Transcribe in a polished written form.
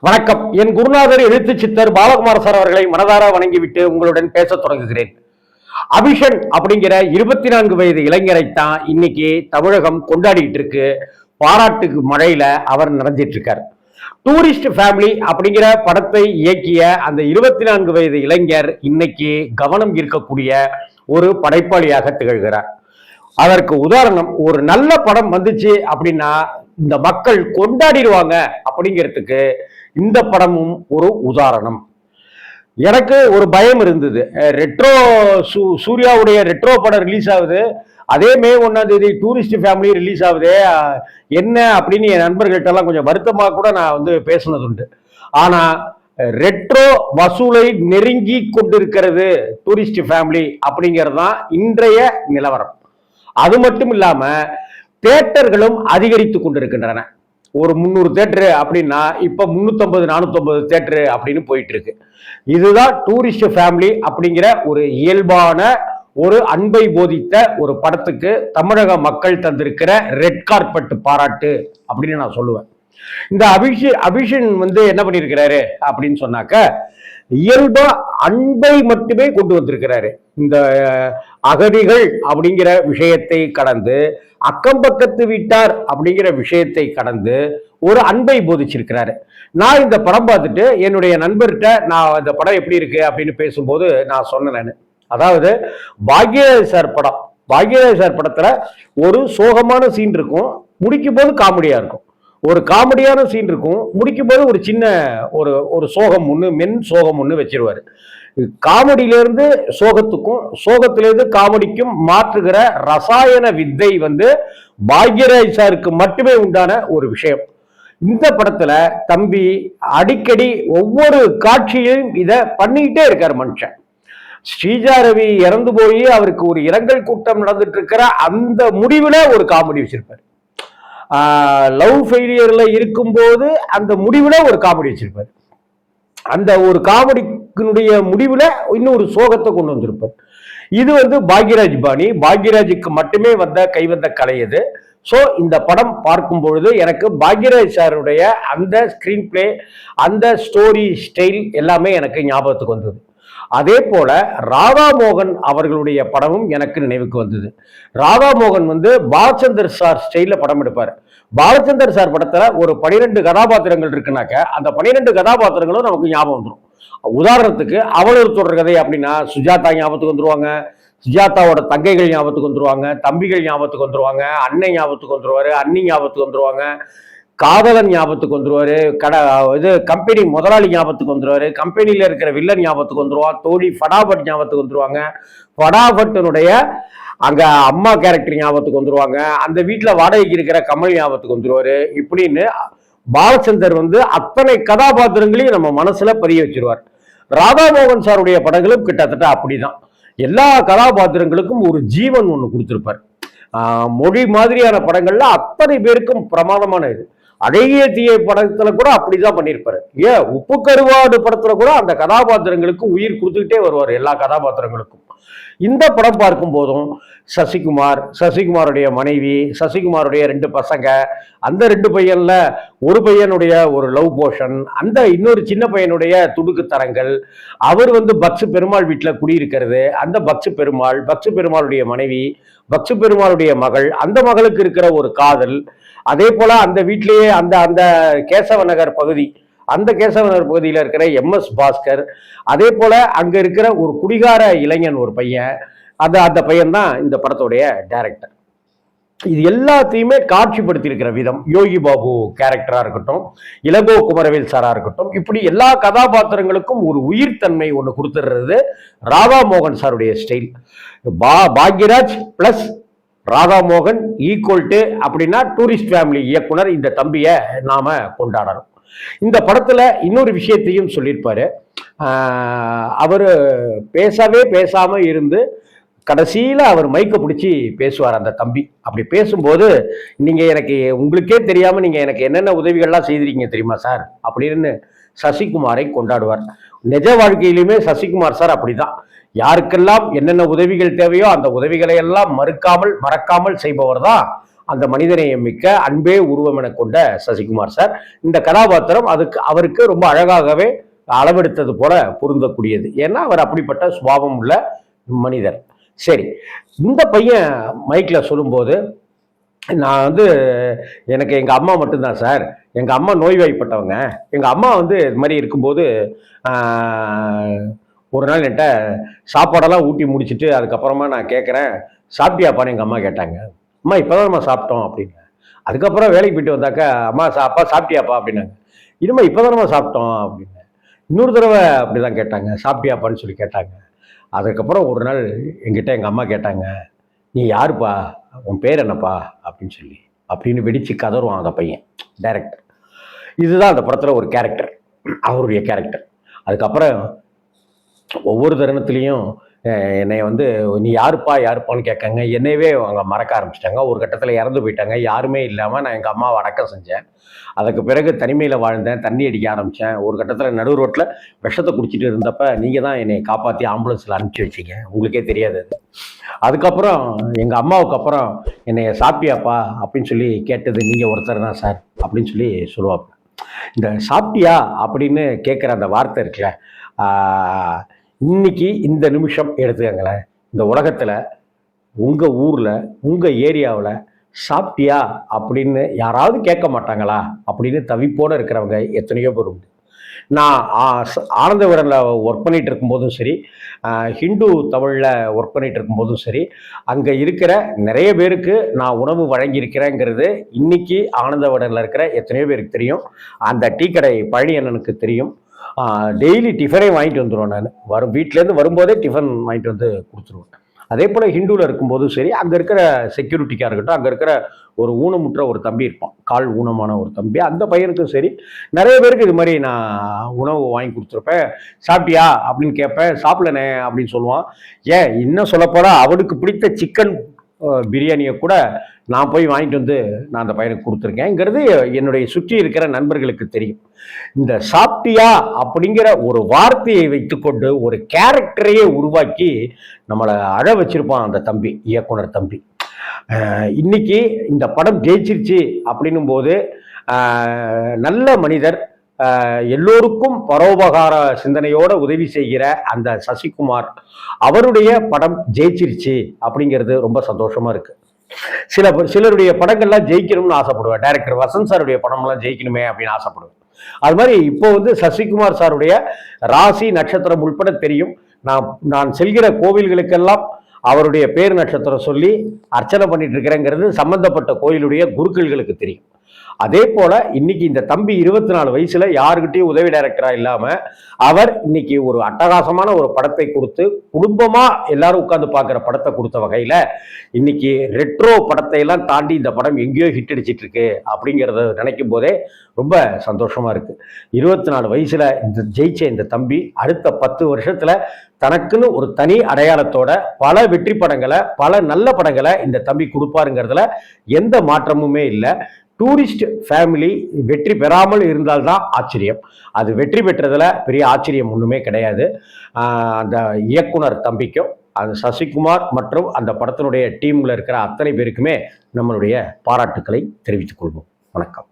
வணக்கம். என் குருநாதர் எழுத்து சித்தர் பாலகுமார சார் அவர்களை மனதார வணங்கிவிட்டு உங்களுடன் பேச தொடங்குகிறேன். அபிஷன் அப்படிங்கிற 24 வயது இளைஞரைத்தான் இன்னைக்கு தமிழகம் கொண்டாடிட்டு இருக்கு. பாராட்டுக்கு மழையில அவர் நிறைஞ்சிட்டு இருக்கார். டூரிஸ்ட் ஃபேமிலி அப்படிங்கிற படத்தை இயக்கிய அந்த 24 வயது இளைஞர் இன்னைக்கு கவனம் ஈர்க்கக்கூடிய ஒரு படைப்பாளியாக திகழ்கிறார். அதற்கு உதாரணம், ஒரு நல்ல படம் வந்துச்சு அப்படின்னா இந்த மக்கள் கொண்டாடிடுவாங்க அப்படிங்கிறதுக்கு இந்த படமும் ஒரு உதாரணம். எனக்கு ஒரு பயம் இருந்தது. ரெட்ரோ சூர்யாவுடைய ரெட்ரோ படம் ரிலீஸ் ஆகுது, அதே மே 1ஆம் தேதி டூரிஸ்ட் ஃபேமிலி ரிலீஸ் ஆகுது, என்ன அப்படின்னு என் நண்பர்கள்ட்ட எல்லாம் கொஞ்சம் வருத்தமாக கூட நான் பேசினது உண்டு. ஆனா ரெட்ரோ வசூலை நெருங்கி கொண்டிருக்கிறது டூரிஸ்ட் ஃபேமிலி அப்படிங்கிறது தான் இன்றைய நிலவரம். அது மட்டும் இல்லாம தியேட்டர்களும் அதிகரித்து கொண்டிருக்கின்றன. ஒரு 300 தியேட்டரு அப்படின்னா இப்ப 350 450 தியேட்டரு அப்படின்னு போயிட்டு இருக்கு. இதுதான் டூரிஸ்ட் ஃபேமிலி அப்படிங்கிற ஒரு இயல்பான ஒரு அன்பை போதித்த ஒரு படத்துக்கு தமிழக மக்கள் தந்திருக்கிற ரெட் கார்பெட் பாராட்டு அப்படின்னு நான் சொல்லுவேன். இந்த அபிஷன் என்ன பண்ணியிருக்கிறாரு அப்படின்னு சொன்னாக்க, இயல்பா அன்பை மட்டுமே கொண்டு வந்திருக்கிறாரு. இந்த அகதிகள் அப்படிங்கிற விஷயத்தை கடந்து, அக்கம் பக்கத்து வீட்டார் அப்படிங்கிற விஷயத்தை கடந்து ஒரு அன்பை போதிச்சிருக்கிறாரு. நான் இந்த படம் பார்த்துட்டு என்னுடைய நண்பர்கிட்ட நான் இந்த படம் எப்படி இருக்கு அப்படின்னு பேசும்போது நான் சொன்னேன், அதாவது பாக்யராஜ் சார் படம், பாக்யராஜ் சார் படத்துல ஒரு சோகமான சீன் இருக்கும், முடிக்கும் போது காமெடியா இருக்கும். ஒரு காமெடியான சீன் இருக்கும், முடிக்கும் போது ஒரு சின்ன ஒரு சோகம் ஒன்று, மென் சோகம் ஒன்று வச்சிருவாரு. காமெடியிலிருந்து சோகத்துக்கும், சோகத்திலிருந்து காமெடிக்கும் மாற்றுகிற ரசாயன வித்தை பாக்யராஜ் சாருக்கு மட்டுமே உண்டான ஒரு விஷயம். இந்த படத்துல தம்பி அடிக்கடி ஒவ்வொரு காட்சியிலும் இதை பண்ணிக்கிட்டே இருக்காரு மனுஷன். ஸ்ரீஜா ரவி இறந்து போய் அவருக்கு ஒரு இரங்கல் கூட்டம் நடந்துட்டு இருக்கிற அந்த முடிவுல ஒரு காமெடி வச்சிருப்பாரு. லவ் ஃபெயிலியர்ல இருக்கும்போது அந்த முடிவுல ஒரு காமெடி வச்சிருப்பாரு. அந்த ஒரு காமெடிக்குடைய முடிவுல இன்னொரு சோகத்தை கொண்டு வந்திருப்பார். இது பாக்யராஜ் பாணி, பாக்யராஜுக்கு மட்டுமே கைவந்த கலை இது. ஸோ இந்த படம் பார்க்கும் பொழுது எனக்கு பாக்யராஜ் சாருடைய அந்த ஸ்கிரீன் பிளே, அந்த ஸ்டோரி ஸ்டைல் எல்லாமே எனக்கு ஞாபகத்துக்கு வந்தது. அதே போல ராதாமோகன் அவர்களுடைய படமும் எனக்கு நினைவுக்கு வந்தது. ராதாமோகன் பாலச்சந்தர் சார் ஸ்டைல படம் எடுப்பார். பாலச்சந்தர் சார் படத்துல ஒரு 12 கதாபாத்திரங்கள் இருக்குனாக்க அந்த 12 கதாபாத்திரங்களும் நமக்கு ஞாபகம் வந்துடும். உதாரணத்துக்கு அவள் ஒரு தொடர் கதை அப்படின்னா சுஜாதா ஞாபகத்துக்கு வந்துருவாங்க, சுஜாதாவோட தங்கைகள் ஞாபகத்துக்கு வந்துருவாங்க, தம்பிகள் ஞாபகத்துக்கு வந்துருவாங்க, அண்ணன் ஞாபகத்துக்கு வந்துருவாரு, அண்ணி ஞாபகத்துக்கு வந்துருவாங்க, காதலன் ஞாபகத்துக்கு வந்துருவாரு, கம்பெனி முதலாளி ஞாபகத்துக்கு வந்துருவாரு, கம்பெனியில இருக்கிற வில்லன் ஞாபகத்துக்கு வந்துருவான், தோழி ஃபடாபட் ஞாபகத்துக்கு வந்துருவாங்க, ஃபடாபட்டினுடைய அங்க அம்மா கேரக்டர் ஞாபகத்துக்கு வந்துருவாங்க, அந்த வீட்டுல வாடகைக்கு இருக்கிற கமல் ஞாபகத்துக்கு வந்துருவாரு. இப்படின்னு பாலச்சந்தர் அத்தனை கதாபாத்திரங்களையும் நம்ம மனசுல பதிய வச்சிருவார். ராதாமோகன் சாருடைய படங்களும் கிட்டத்தட்ட அப்படிதான். எல்லா கதாபாத்திரங்களுக்கும் ஒரு ஜீவன் ஒண்ணு கொடுத்திருப்பார். மொழி மாதிரியான படங்கள்ல அத்தனை பேருக்கும் பிரமாதமான இது. அழகிய தீய படத்துல கூட அப்படிதான் பண்ணியிருப்பாரு. உப்பு கருவாடு படத்துல கூட அந்த கதாபாத்திரங்களுக்கு உயிர் கொடுத்துக்கிட்டே வருவார், எல்லா கதாபாத்திரங்களுக்கும். இந்த படம் பார்க்கும் போதும் சசிகுமாருடைய மனைவி, சசிகுமாருடைய 2 பசங்க, அந்த 2 பையன்ல ஒரு பையனுடைய ஒரு லவ் போர்ஷன், அந்த இன்னொரு சின்ன பையனுடைய துடுக்குத்தரங்கள், அவர் பக்சு பெருமாள் வீட்டில் குடியிருக்கிறது, அந்த பக்சு பெருமாளுடைய மனைவி, பக்சு பெருமாளுடைய மகள், அந்த மகளுக்கு இருக்கிற ஒரு காதல், அதே போல அந்த வீட்டிலேயே அந்த கேசவ நகர் பகுதி, அந்த கேசவநகர் பகுதியில் இருக்கிற MS பாஸ்கர், அதே போல அங்க இருக்கிற ஒரு குடிகார இளைஞன் ஒரு பையன், அந்த பையன் தான் இந்த படத்துடைய டைரக்டர். இது எல்லாத்தையுமே காட்சிப்படுத்தி இருக்கிற விதம், யோகி பாபு கேரக்டரா இருக்கட்டும், இளங்கோ குமரவேல் சாரா இருக்கட்டும், இப்படி எல்லா கதாபாத்திரங்களுக்கும் ஒரு உயிர்த்தன்மை ஒன்று கொடுத்துடுறது ராதாமோகன் சாருடைய style. Bhagyaraj plus Radha Mohan equal to அப்படின்னா டூரிஸ்ட் ஃபேமிலி இயக்குனர் இந்த தம்பியை நாம கொண்டாடணும். இந்த படத்துல இன்னொரு விஷயத்தையும் சொல்லியிருப்பாரு. அவர் பேசாம இருந்து கடைசியில அவர் மைக்க பிடிச்சி பேசுவார் அந்த தம்பி. அப்படி பேசும்போது, உங்களுக்கே தெரியாம நீங்க எனக்கு என்னென்ன உதவிகள்லாம் செய்திருக்கீங்க தெரியுமா சார் அப்படின்னு சசிகுமாரை கொண்டாடுவார். நிஜ வாழ்க்கையிலுமே சசிகுமார் சார் அப்படிதான். யாருக்கெல்லாம் என்னென்ன உதவிகள் தேவையோ அந்த உதவிகளை எல்லாம் மறக்காமல் செய்பவர் தான் அந்த மனிதநேயம் மிக்க அன்பே உருவம் என கொண்ட சசிகுமார் சார். இந்த கதாபாத்திரம் அவருக்கு ரொம்ப அழகாகவே அளவெடுத்தது போல பொருந்தக்கூடியது. ஏன்னா அவர் அப்படிப்பட்ட சுபாவம் உள்ள மனிதர். சரி, இந்த பையன் மைக்ல சொல்லும்போது நான் வந்து எனக்கு எங்க அம்மா மட்டும்தான் சார். எங்க அம்மா நோய்வாய்ப்பட்டவங்க. எங்க அம்மா வந்து இது மாதிரி இருக்கும்போது ஒரு நாள் என்கிட்ட சாப்பாடெல்லாம் ஊட்டி முடிச்சுட்டு அதுக்கப்புறமா நான் கேட்குறேன், சாப்பிட்டியாப்பான்னு எங்கள் அம்மா கேட்டாங்க. அம்மா இப்போதான் சாப்பிட்டோம் அப்படின்னு. அதுக்கப்புறம் வேலைக்கு போயிட்டு வந்தாக்கா, அம்மா அப்பா சாப்பிட்டியாப்பா அப்படின்னாங்க. இனிமே இப்போதானம்மா சாப்பிட்டோம் அப்படின்னு. இன்னொரு தடவை அப்படிதான் கேட்டாங்க, சாப்பிட்டியாப்பான்னு சொல்லி கேட்டாங்க. அதுக்கப்புறம் ஒரு நாள் என்கிட்ட எங்கள் அம்மா கேட்டாங்க, நீ யாருப்பா, உன் பேர் என்னப்பா அப்படின்னு சொல்லி, அப்படின்னு வெடிச்சு கதறுவான் அந்த பையன் டைரக்டர். இதுதான் அந்த படத்தில் ஒரு கேரக்டர், அவருடைய கேரக்டர். அதுக்கப்புறம் ஒவ்வொரு தருணத்துலேயும் என்னை வந்து நீ யாருப்பா யாருப்பான்னு கேட்காங்க. என்னையவே அவங்க மறக்க ஆரம்பிச்சிட்டாங்க. ஒரு கட்டத்தில் இறந்து போயிட்டாங்க. யாருமே இல்லாமல் நான் எங்கள் அம்மாவை அடக்கம் செஞ்சேன். அதுக்கு பிறகு தனிமையில் வாழ்ந்தேன். தண்ணி அடிக்க ஆரம்பித்தேன். ஒரு கட்டத்தில் நடு ரோட்டில் விஷத்தை குடிச்சிட்டு இருந்தப்ப நீங்கள் தான் என்னை காப்பாற்றி ஆம்புலன்ஸில் அனுப்பிச்சி வச்சிங்க. உங்களுக்கே தெரியாது அது. அதுக்கப்புறம் எங்கள் அம்மாவுக்கு அப்புறம் என்னை சாப்பிட்டியாப்பா அப்படின்னு சொல்லி கேட்டது நீங்கள் ஒருத்தர் தான் சார் அப்படின்னு சொல்லி சொல்லுவாங்க. இந்த சாப்பிட்டியா அப்படின்னு கேட்குற அந்த வார்த்தை இருக்குல்ல, இன்னைக்கு இந்த நிமிஷம் எடுத்துக்கங்களேன். இந்த உலகத்தில் உங்கள் ஊரில் உங்கள் ஏரியாவில் சாப்பிட்டியா அப்படின்னு யாராவது கேட்க மாட்டாங்களா அப்படின்னு தவிப்போடு இருக்கிறவங்க எத்தனையோ பேர் உண்டு. நான் ஆனந்த விகடனில் ஒர்க் பண்ணிகிட்டு இருக்கும்போதும் சரி, ஹிந்து தமிழில் ஒர்க் பண்ணிகிட்டு இருக்கும்போதும் சரி, அங்கே இருக்கிற நிறைய பேருக்கு நான் உணவு வழங்கியிருக்கிறேங்கிறது இன்னைக்கு ஆனந்த விகடனில் இருக்கிற எத்தனையோ பேருக்கு தெரியும். அந்த டீ கடை பழனி அண்ணனுக்கு தெரியும். டெய்லி டிஃபனே வாங்கிட்டு வந்துடுவேன். நான் வீட்டிலேருந்து வரும்போதே டிஃபன் வாங்கிட்டு வந்து கொடுத்துருவேன். அதே போல் ஹிந்துவில் இருக்கும்போதும் சரி, அங்கே இருக்கிற செக்யூரிட்டிக்காக இருக்கட்டும், அங்கே இருக்கிற ஒரு ஊனமுற்ற ஒரு தம்பி இருப்பான், கால் ஊனமான ஒரு தம்பி, அந்த பையனுக்கும் சரி நிறைய பேருக்கு இது மாதிரி நான் உணவு வாங்கி கொடுத்துருப்பேன். சாப்பிட்டியா அப்படின்னு கேட்பேன். சாப்பிடலனே அப்படின்னு சொல்லுவான். ஏன் இன்னும் சொல்லப்போனால் அவனுக்கு பிடித்த சிக்கன் பிரியாணியை கூட நான் போய் வாங்கிட்டு வந்து நான் அந்த பையனுக்கு கொடுத்துருக்கேங்கிறது என்னுடைய சுற்றி இருக்கிற நண்பர்களுக்கு தெரியும். இந்த சாப்பிட்டியா அப்படிங்கிற ஒரு வார்த்தையை வைத்துக்கொண்டு ஒரு கேரக்டரையே உருவாக்கி நம்மளை அழ வச்சிருப்பான் அந்த தம்பி, இயக்குனர் தம்பி. இன்னைக்கு இந்த படம் ஜெயிச்சிருச்சு அப்படின்னும் போது நல்ல மனிதர், எல்லோருக்கும் பரோபகார சிந்தனையோட உதவி செய்கிற அந்த சசிகுமார் அவருடைய படம் ஜெயிச்சிருச்சு அப்படிங்கிறது ரொம்ப சந்தோஷமா இருக்கு. சிலருடைய படங்கள்லாம் ஜெயிக்கணும்னு ஆசைப்படுவேன். டைரக்டர் வசந்த் சாருடைய படம்லாம் ஜெயிக்கணுமே அப்படின்னு ஆசைப்படுவேன். அது மாதிரி இப்போ வந்து சசிகுமார் சாருடைய ராசி நட்சத்திரம் உட்பட தெரியும். நான் செல்கிற கோவில்களுக்கெல்லாம் அவருடைய பேர் நட்சத்திரம் சொல்லி அர்ச்சனை பண்ணிட்டு இருக்கிறேங்கிறது சம்பந்தப்பட்ட கோயிலுடைய குருக்கள்களுக்கு தெரியும். அதே போல இன்னைக்கு இந்த தம்பி 24 வயசுல யாருக்கிட்டையும் உதவி டைரக்டரா இல்லாம அவர் இன்னைக்கு ஒரு அட்டகாசமான ஒரு படத்தை கொடுத்து குடும்பமா எல்லாரும் உட்கார்ந்து பார்க்குற படத்தை கொடுத்த வகையில இன்னைக்கு ரெட்ரோ படத்தை எல்லாம் தாண்டி இந்த படம் எங்கேயோ ஹிட் அடிச்சிட்டு இருக்கு அப்படிங்கிறத நினைக்கும் போதே ரொம்ப சந்தோஷமா இருக்கு. 24 வயசுல இந்த ஜெயிச்ச இந்த தம்பி அடுத்த 10 வருஷத்துல தனக்குன்னு ஒரு தனி அடையாளத்தோட பல வெற்றி படங்களை, பல நல்ல படங்களை இந்த தம்பி கொடுப்பாருங்கிறதுல எந்த மாற்றமுமே இல்லை. டூரிஸ்ட் ஃபேமிலி வெற்றி பெறாமல் இருந்தால்தான் ஆச்சரியம். அது வெற்றி பெற்றதுல பெரிய ஆச்சரியம் ஒன்றுமே கிடையாது. அந்த இயக்குனர் தம்பிக்கும் அந்த சசிகுமார் மற்றும் அந்த படத்தினுடைய டீம்ல இருக்கிற அத்தனை பேருக்குமே நம்மளுடைய பாராட்டுக்களை தெரிவித்துக் கொள்வோம். வணக்கம்.